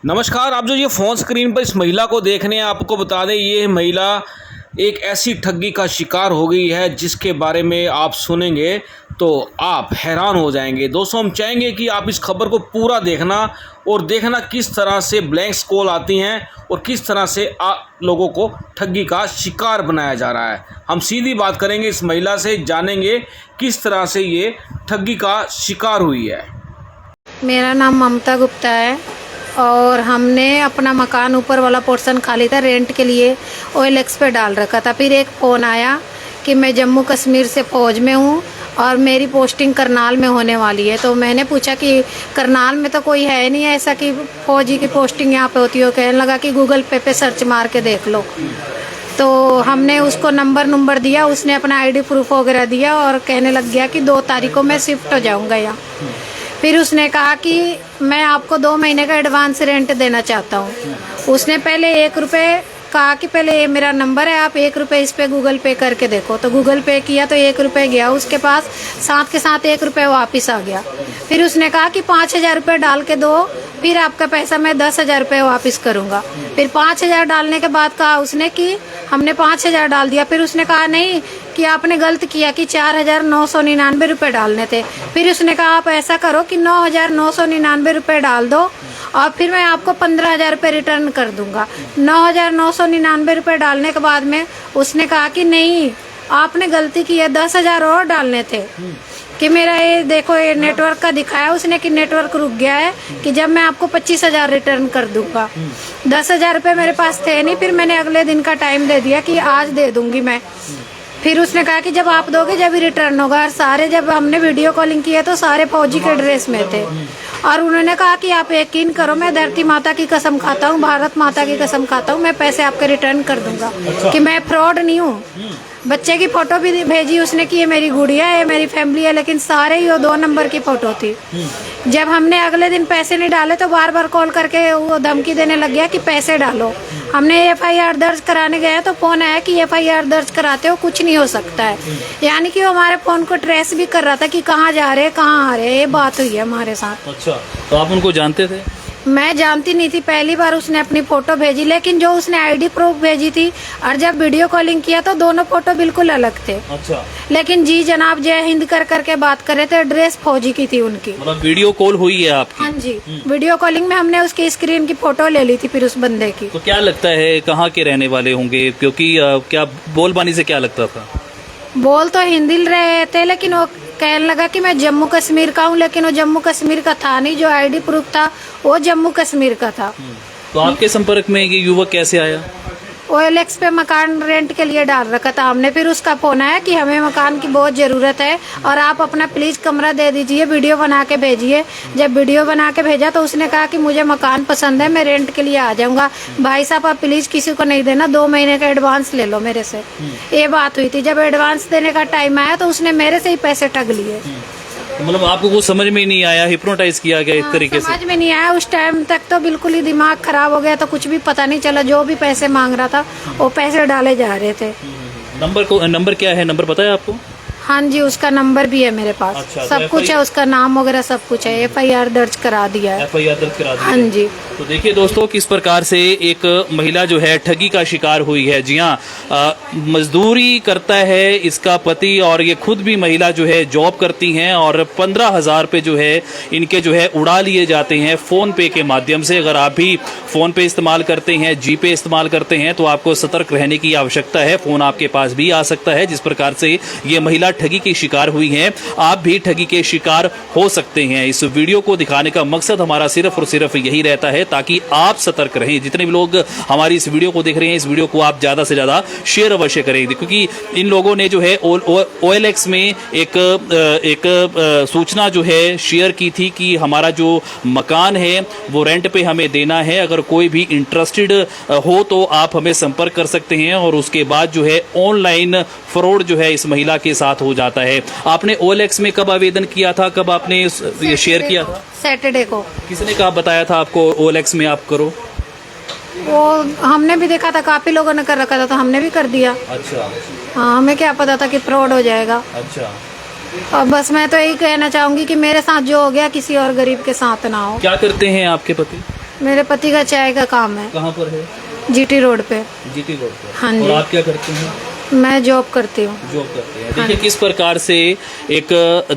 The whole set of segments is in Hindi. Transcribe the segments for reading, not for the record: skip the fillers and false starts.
नमस्कार। आप जो ये फ़ोन स्क्रीन पर इस महिला को देख रहे हैं, आपको बता दें ये महिला एक ऐसी ठगी का शिकार हो गई है जिसके बारे में आप सुनेंगे तो आप हैरान हो जाएंगे। दोस्तों, हम चाहेंगे कि आप इस खबर को पूरा देखना और देखना किस तरह से ब्लैंक्स कॉल आती हैं और किस तरह से आप लोगों को ठगी का शिकार बनाया जा रहा है। हम सीधी बात करेंगे इस महिला से, जानेंगे किस तरह से ये ठगी का शिकार हुई है। मेरा नाम ममता गुप्ता है और हमने अपना मकान ऊपर वाला पोर्शन खाली था रेंट के लिए OLX पे डाल रखा था। फिर एक फ़ोन आया कि मैं जम्मू कश्मीर से फ़ौज में हूँ और मेरी पोस्टिंग करनाल में होने वाली है। तो मैंने पूछा कि करनाल में तो कोई है नहीं ऐसा कि फ़ौजी की पोस्टिंग यहाँ पे होती हो। कहने लगा कि गूगल पे सर्च मार के देख लो। तो हमने उसको नंबर दिया, उसने अपना ID प्रूफ वगैरह दिया और कहने लग गया कि 2 तारीख को मैं शिफ्ट हो जाऊँगा यहाँ। फिर उसने कहा कि मैं आपको 2 महीने का एडवांस रेंट देना चाहता हूँ। उसने पहले 1 रुपये कहा कि पहले ये मेरा नंबर है, आप 1 रुपये इस पे गूगल पे करके देखो। तो गूगल पे किया तो 1 रुपये गया उसके पास, साथ के साथ 1 रुपये वापस आ गया। फिर उसने कहा कि 5,000 रुपये डाल के दो, फिर आपका पैसा मैं 10,000 रुपये वापस करूँगा। फिर 5,000 डालने के बाद कहा उसने कि हमने 5,000 डाल दिया। फिर उसने कहा नहीं कि आपने गलत किया कि 4,999 रुपये डालने थे। फिर उसने कहा आप ऐसा करो कि 9,999 रुपये डाल दो और फिर मैं आपको 15,000 रुपये रिटर्न कर दूंगा। 9,999 रुपये डालने के बाद में उसने कहा कि नहीं आपने गलती की है, 10,000 और डालने थे। कि मेरा ये देखो ये नेटवर्क का दिखाया उसने कि नेटवर्क रुक गया है, कि जब मैं आपको 25,000 रिटर्न कर दूंगा। 10,000 रुपये मेरे पास थे नहीं। फिर मैंने अगले दिन का टाइम दे दिया कि आज दे दूंगी मैं। फिर उसने कहा कि जब आप दोगे जब ही रिटर्न होगा। और सारे जब हमने वीडियो कॉलिंग की है तो सारे फौजी के ड्रेस में थे। और उन्होंने कहा कि आप यकीन करो मैं धरती माता की कसम खाता हूँ, भारत माता की कसम खाता हूँ, मैं पैसे आपके रिटर्न कर दूंगा। कि मैं फ्रॉड नहीं हूँ। बच्चे की फोटो भी भेजी उसने कि ये मेरी गुड़िया है, मेरी फैमिली है, लेकिन सारे ही वो 2 नंबर की फोटो थी। जब हमने अगले दिन पैसे नहीं डाले तो बार बार कॉल करके वो धमकी देने लग गया कि पैसे डालो। हमने FIR दर्ज कराने गए तो फोन आया कि FIR दर्ज कराते हो कुछ नहीं हो सकता है। यानी कि वो हमारे फोन को ट्रेस भी कर रहा था कि कहाँ जा रहे कहाँ आ रहे। ये बात हुई है हमारे साथ। अच्छा, तो आप उनको जानते थे? मैं जानती नहीं थी, पहली बार उसने अपनी फोटो भेजी, लेकिन जो उसने ID प्रूफ भेजी थी और जब वीडियो कॉलिंग किया तो दोनों फोटो बिल्कुल अलग थे। अच्छा। लेकिन जी जनाब जय हिंद कर करके बात कर रहे थे, ड्रेस फौजी की थी उनकी। मतलब वीडियो कॉल हुई है आपकी? हाँ जी, वीडियो कॉलिंग में हमने उसकी स्क्रीन की फोटो ले ली थी फिर उस बंदे की। तो क्या लगता है कहाँ के रहने वाले होंगे, क्योंकि क्या बोलबानी से क्या लगता था? बोल तो हिंदी रहे थे लेकिन वो कहने लगा कि मैं जम्मू कश्मीर का हूँ, लेकिन वो जम्मू कश्मीर का था नहीं। जो ID प्रूफ था वो जम्मू कश्मीर का था। तो आपके संपर्क में ये युवक कैसे आया? OLX पे मकान रेंट के लिए डाल रखा था हमने। फिर उसका फोन आया कि हमें मकान की बहुत ज़रूरत है और आप अपना प्लीज़ कमरा दे दीजिए, वीडियो बना के भेजिए। जब वीडियो बना के भेजा तो उसने कहा कि मुझे मकान पसंद है, मैं रेंट के लिए आ जाऊंगा। भाई साहब आप प्लीज़ किसी को नहीं देना, 2 महीने का एडवांस ले लो मेरे से। ये बात हुई थी। जब एडवांस देने का टाइम आया तो उसने मेरे से ही पैसे ठग लिए। तो मतलब आपको कुछ समझ में नहीं आया, हिप्नोटाइज किया गया इस तरीके से? समझ में नहीं आया उस टाइम तक तो बिल्कुल ही दिमाग खराब हो गया। तो कुछ भी पता नहीं चला। जो भी पैसे मांग रहा था वो पैसे डाले जा रहे थे। नंबर क्या है, नंबर पता है आपको? हाँ जी, उसका नंबर भी है मेरे पास। अच्छा, तो सब कुछ है, उसका नाम वगैरह सब कुछ है। FIR दर्ज करा दिया है। FIR दर्ज करा दी है। हाँ जी। तो देखिए दोस्तों किस प्रकार से एक महिला जो है ठगी का शिकार हुई है। जी हाँ, मजदूरी करता है इसका पति और ये खुद भी महिला जो है जॉब करती हैं और 15,000 रुपये जो है इनके जो है उड़ा लिए जाते हैं फ़ोन पे के माध्यम से। अगर आप भी फ़ोन पे इस्तेमाल करते हैं, GPay इस्तेमाल करते हैं तो आपको सतर्क रहने की आवश्यकता है। फ़ोन आपके पास भी आ सकता है। जिस प्रकार से ये महिला ठगी की शिकार हुई हैं, आप भी ठगी के शिकार हो सकते हैं। इस वीडियो को दिखाने का मकसद हमारा सिर्फ और सिर्फ यही रहता है ताकि आप सतर्क रहें। जितने भी लोग हमारी इस वीडियो को देख रहे हैं, इस वीडियो को आप ज़्यादा से ज़्यादा शेयर अवश्य करें, क्योंकि इन लोगों ने जो है OLX में एक सूचना जो है शेयर की थी कि हमारा जो मकान है वो रेंट पे हमें देना है। अगर कोई भी इंटरेस्टेड हो तो आप हमें संपर्क कर सकते हैं। और उसके बाद जो है ऑनलाइन फ्रॉड जो है इस महिला के साथ हो जाता है। आपने OLX में कब आवेदन किया था, कब आपने ये शेयर किया था? सैटरडे को। किसने कहा, बताया था आपको OLX में आप करो? वो हमने भी देखा था, काफी लोगों ने कर रखा था तो हमने भी कर दिया। अच्छा। हाँ, हमें क्या पता था कि फ्रॉड हो जाएगा। अच्छा। और बस मैं तो यही कहना चाहूंगी कि मेरे साथ जो हो गया किसी और गरीब के साथ ना हो। क्या करते हैं आपके पति? मेरे पति का चाय का काम है, कहाँ पर है? जीटी रोड पे। जीटी रोड पर। हाँ और जी। आप क्या करते हैं? मैं जॉब करती हूँ। जॉब करते हैं। देखिए किस प्रकार से एक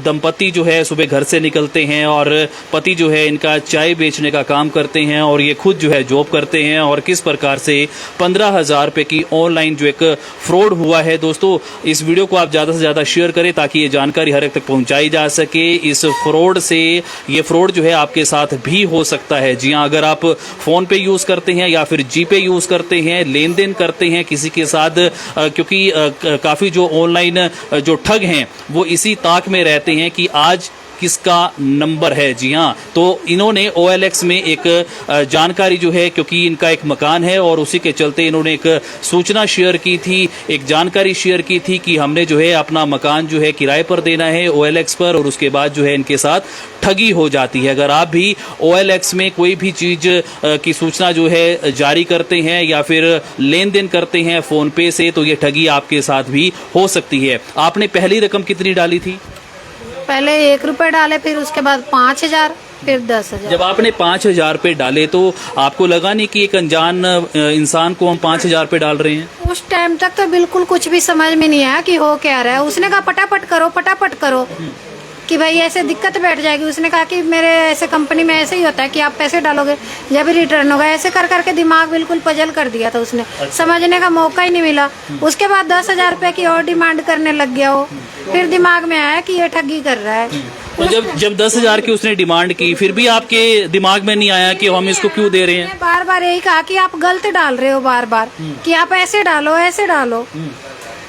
दंपति जो है सुबह घर से निकलते हैं और पति जो है इनका चाय बेचने का काम करते हैं और ये खुद जो है जॉब करते हैं, और किस प्रकार से 15,000 रुपए की ऑनलाइन जो एक फ्रॉड हुआ है। दोस्तों इस वीडियो को आप ज़्यादा से ज़्यादा शेयर करें ताकि ये जानकारी हर एक तक पहुंचाई जा सके। इस फ्रॉड से, ये फ्रॉड जो है आपके साथ भी हो सकता है। जी हाँ, अगर आप फ़ोन पे यूज़ करते हैं या फिर जी पे यूज़ करते हैं, लेन देन करते हैं किसी के साथ, क्योंकि काफी जो ऑनलाइन जो ठग हैं वो इसी ताक में रहते हैं कि आज किसका नंबर है। जी हाँ, तो इन्होंने OLX में एक जानकारी जो है, क्योंकि इनका एक मकान है और उसी के चलते इन्होंने एक सूचना शेयर की थी, एक जानकारी शेयर की थी कि हमने जो है अपना मकान जो है किराए पर देना है OLX पर, और उसके बाद जो है इनके साथ ठगी हो जाती है। अगर आप भी OLX में कोई भी चीज की सूचना जो है जारी करते हैं या फिर लेन देन करते हैं फोन पे से, तो ये ठगी आपके साथ भी हो सकती है। आपने पहली रकम कितनी डाली थी? पहले 1 रुपए डाले, फिर उसके बाद 5,000, फिर 10,000। जब आपने 5,000 रुपए डाले तो आपको लगा नहीं कि एक अनजान इंसान को हम 5,000 रुपए डाल रहे हैं? उस टाइम तक तो बिल्कुल कुछ भी समझ में नहीं आया कि हो क्या रहा है। उसने कहा फटाफट करो, फटाफट करो कि भाई ऐसे दिक्कत बैठ जाएगी। उसने कहा कि मेरे ऐसे कंपनी में ऐसे ही होता है कि आप पैसे डालोगे जब रिटर्न होगा। ऐसे कर करके दिमाग बिल्कुल पजल कर दिया था उसने। समझने का मौका ही नहीं मिला। उसके बाद 10,000 रुपए की और डिमांड करने लग गया वो। फिर दिमाग में आया कि ये ठगी कर रहा है। तो जब 10,000 की उसने डिमांड की, फिर भी आपके दिमाग में नहीं आया कि हम इसको क्यों दे रहे हैं? बार बार यही कहा कि आप गलत डाल रहे हो, बार बार कि आप ऐसे डालो, ऐसे डालो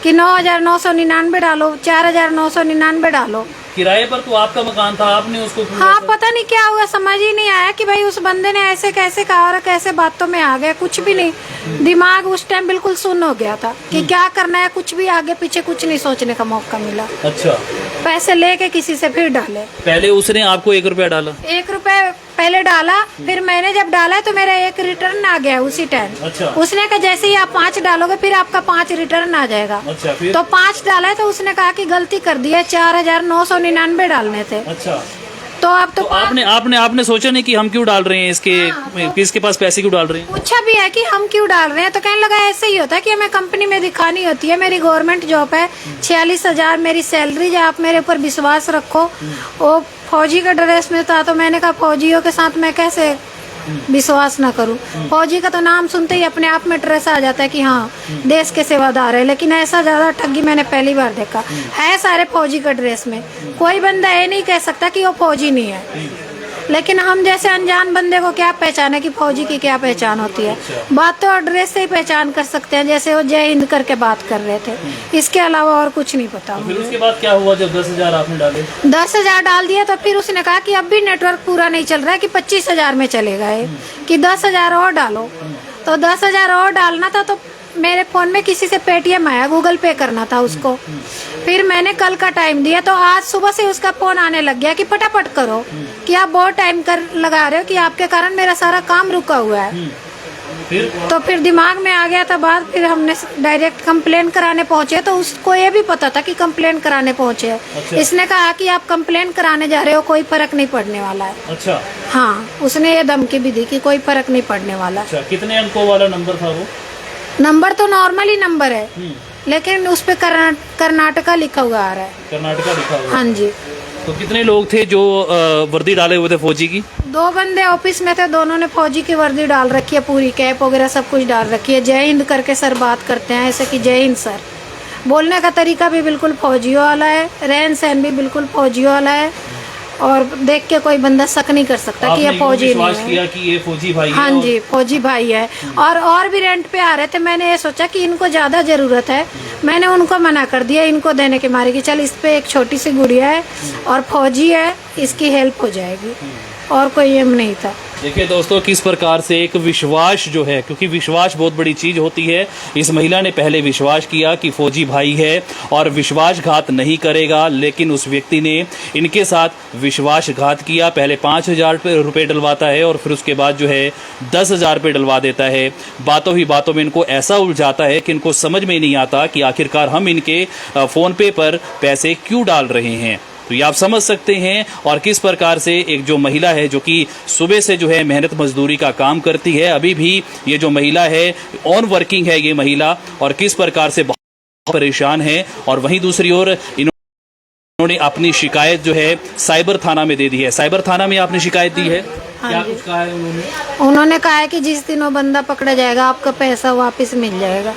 कि 9,999 डालो, 4,999 डालो। किराए पर तो आपका मकान था, आपने उसको क्यों? हाँ, पता नहीं क्या हुआ, समझ ही नहीं आया कि भाई उस बंदे ने ऐसे कैसे कहा और कैसे बातों में आ गया। कुछ भी नहीं, दिमाग उस टाइम बिल्कुल सुन्न हो गया था कि क्या करना है। कुछ भी आगे पीछे कुछ नहीं सोचने का मौका मिला। अच्छा, पैसे लेके किसी से फिर डाले। पहले उसने आपको 1 रुपया डाला? 1 रुपए पहले डाला, फिर मैंने जब डाला तो मेरा 1 रिटर्न आ गया उसी टाइम। अच्छा। उसने कहा जैसे ही आप 5 डालोगे फिर आपका 5 रिटर्न आ जाएगा। अच्छा, फिर? तो 5 डाला है तो उसने कहा कि गलती कर दी है, 4,999 डालने थे। अच्छा, तो अब तो आपने सोचा नहीं कि हम क्यों डाल रहे हैं किसके पास पैसे क्यों डाल रहे हैं? पूछा भी है कि हम क्यों डाल रहे हैं, तो कहने लगा ऐसे ही होता है कि हमें कंपनी में दिखानी होती है। मेरी गवर्नमेंट जॉब है, 46,000 मेरी सैलरी है, आप मेरे ऊपर विश्वास रखो। वो फौजी का ड्रेस में था तो मैंने कहा फौजियों के साथ मैं कैसे विश्वास ना करूं। फौजी का तो नाम सुनते ही अपने आप में ट्रेस आ जाता है कि हाँ देश के सेवादार है। लेकिन ऐसा ज्यादा ठगी मैंने पहली बार देखा है। सारे फौजी का ड्रेस में, कोई बंदा ये नहीं कह सकता कि वो फौजी नहीं है। लेकिन हम जैसे अनजान बंदे को क्या पहचान है कि फौजी की क्या पहचान होती है। बात तो और ड्रेस से ही पहचान कर सकते हैं, जैसे वो जय हिंद करके बात कर रहे थे। इसके अलावा और कुछ नहीं पता। फिर उसके बाद क्या हुआ जब 10,000 आपने डाले? 10,000 डाल दिया तो फिर उसने कहा कि अब भी नेटवर्क पूरा नहीं चल रहा है कि 25,000 में चलेगा ये, कि 10,000 और डालो। तो 10,000 और डालना था तो मेरे फोन में किसी से पेटीएम आया, गूगल पे करना था उसको। फिर मैंने कल का टाइम दिया तो आज सुबह से उसका फोन आने लग गया कि फटाफट करो, कि आप बहुत टाइम लगा रहे हो, कि आपके कारण मेरा सारा काम रुका हुआ है। फिर दिमाग में आ गया था बात। फिर हमने डायरेक्ट कंप्लेन कराने पहुंचे तो उसको ये भी पता था कि कंप्लेन कराने पहुंचे। अच्छा। इसने कहा कि आप कंप्लेन कराने जा रहे हो, कोई फर्क नहीं पड़ने वाला है। अच्छा। हाँ, उसने ये धमकी भी दी कि कोई फर्क नहीं पड़ने वाला। अच्छा, कितने अंकों वाला नंबर था वो? नंबर तो नॉर्मल ही नंबर है, लेकिन उस पे कर्नाटका लिखा हुआ आ रहा है। कर्नाटका लिखा हुआ? हाँ जी। तो कितने लोग थे जो वर्दी डाले हुए थे फौजी की? 2 बंदे ऑफिस में थे, दोनों ने फौजी की वर्दी डाल रखी है, पूरी कैप वगैरह सब कुछ डाल रखी है। जय हिंद करके सर बात करते हैं ऐसे कि जय हिंद सर। बोलने का तरीका भी बिल्कुल फौजियों वाला है, रहन सहन भी बिल्कुल फौजियों वाला है, और देख के कोई बंदा शक नहीं कर सकता कि ये फौजी नहीं है। किया कि ये फौजी भाई है। हाँ जी, फौजी भाई है। और भी रेंट पे आ रहे थे। मैंने ये सोचा कि इनको ज्यादा जरूरत है, मैंने उनको मना कर दिया इनको देने के मारे कि चल इस पे एक छोटी सी गुड़िया है और फौजी है, इसकी हेल्प हो जाएगी, और कोई एम नहीं था। देखिए दोस्तों, किस प्रकार से एक विश्वास जो है, क्योंकि विश्वास बहुत बड़ी चीज होती है। इस महिला ने पहले विश्वास किया कि फौजी भाई है और विश्वासघात नहीं करेगा, लेकिन उस व्यक्ति ने इनके साथ विश्वासघात किया। पहले 5,000 रुपये डलवाता है और फिर उसके बाद जो है 10,000 रुपये डलवा देता है। बातों ही बातों में इनको ऐसा उलझाता है कि इनको समझ में नहीं आता कि आखिरकार हम इनके फोन पे पर पैसे क्यों डाल रहे हैं। तो ये आप समझ सकते हैं और किस प्रकार से एक जो महिला है जो कि सुबह से जो है मेहनत मजदूरी का काम करती है, अभी भी ये जो महिला है ऑन वर्किंग है ये महिला, और किस प्रकार से बहुत परेशान है। और वहीं दूसरी ओर उन्होंने अपनी शिकायत जो है साइबर थाना में दे दी है। साइबर थाना में आपने शिकायत दी है, क्या कुछ कहा है उन्होंने कहा है कि जिस दिन वो बंदा पकड़ा जाएगा आपका पैसा वापस मिल जाएगा,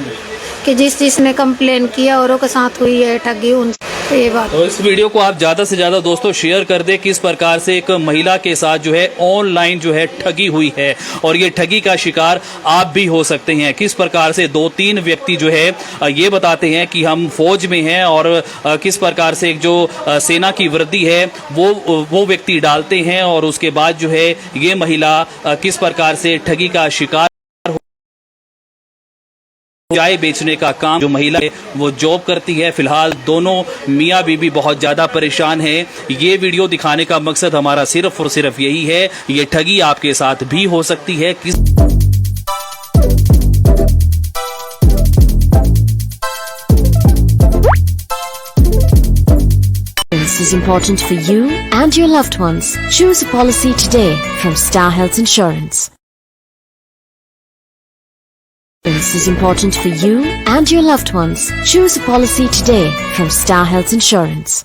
कि जिसने कंप्लेन किया औरों के साथ हुई है ठगी उन ये बात। तो इस वीडियो को आप ज्यादा से ज्यादा दोस्तों शेयर कर दें, किस प्रकार से एक महिला के साथ जो है ऑनलाइन जो है ठगी हुई है और ये ठगी का शिकार आप भी हो सकते हैं। किस प्रकार से 2-3 व्यक्ति जो है ये बताते हैं कि हम फौज में हैं और किस प्रकार से एक जो सेना की वर्दी है वो व्यक्ति डालते हैं और उसके बाद जो है ये महिला किस प्रकार से ठगी का शिकार। चाय बेचने का काम जो महिला है वो जॉब करती है। फिलहाल दोनों मियाँ बीबी बहुत ज्यादा परेशान हैं। ये वीडियो दिखाने का मकसद हमारा सिर्फ और सिर्फ यही है, ये ठगी आपके साथ भी हो सकती है। This is important for you and your loved ones. Choose a policy today from Star Health Insurance. This is important for you and your loved ones. Choose a policy today from Star Health Insurance.